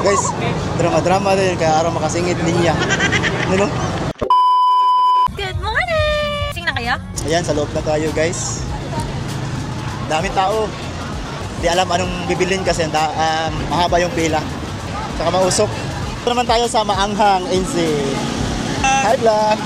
Guys, drama-drama din kaya araw makasingit niya. Ano? Good morning! Sing na kayo? Ayan, sa loob na tayo guys. Daming tao. Di alam anong bibilin kasi mahaba yung pila. Saka mausok. Ito naman tayo sa Maanghang NC. Hi vlog!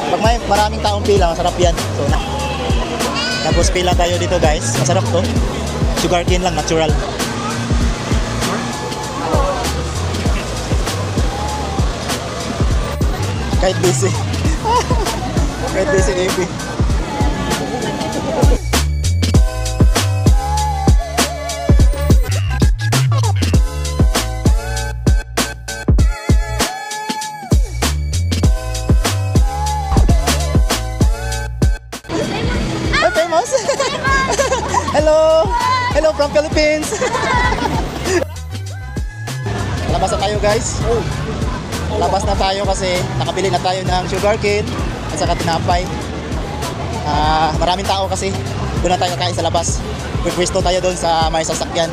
Pag may maraming taong pila, masarap yan. So, tapos pila tayo dito guys. Masarap to. Sugar cane lang, natural. Kahit busy. Kahit busy, baby. Hello! Hello from Philippines! Labas na tayo guys. Labas na tayo kasi nakabili na tayo ng sugarcane at saka tinapay. Maraming tao kasi. Doon na tayo kakain sa labas. Pwesto tayo doon sa may sasakyan.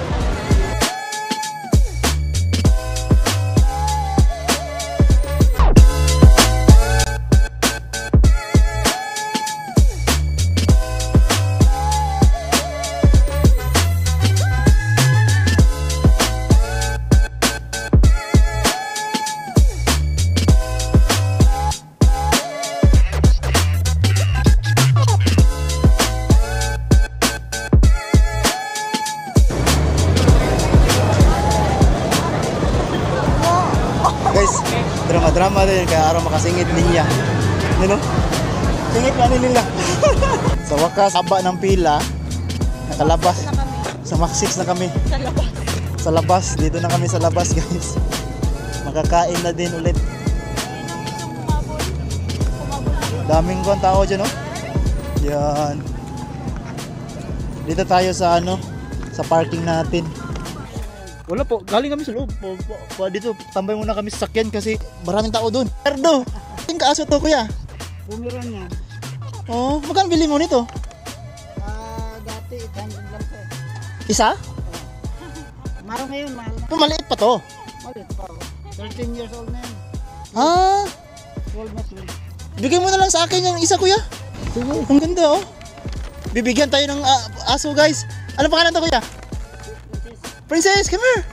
Guys, drama-drama din kaya araw makasingit niya. Ano? Singit na nila. Sa wakas, haba ng pila. Nakalabas. Sa Max 6 na kami. Sa labas. Dito na kami sa labas guys. Makakain na din ulit. Daming kong tao dyan, no? Yan. Dito tayo sa sa parking natin. Wala po, galing kami sa loob. Dito, tambay muna kami sa sakyan kasi maraming tao doon. Erdo! Yung kaaso to, kuya? Bumiran niya. Oh, magkano bili mo nito? Dati 800 lang po. Isa? Maro ngayon, mahal na. Ito, maliit pa to. Maliit pa. 13 years old na yan. 12 na 12. Bigay mo na lang sa akin yung isa, kuya. Sige. Ang ganda, oh. Bibigyan tayo ng aso, guys. Ano pangalan to, kuya? Princess, come here.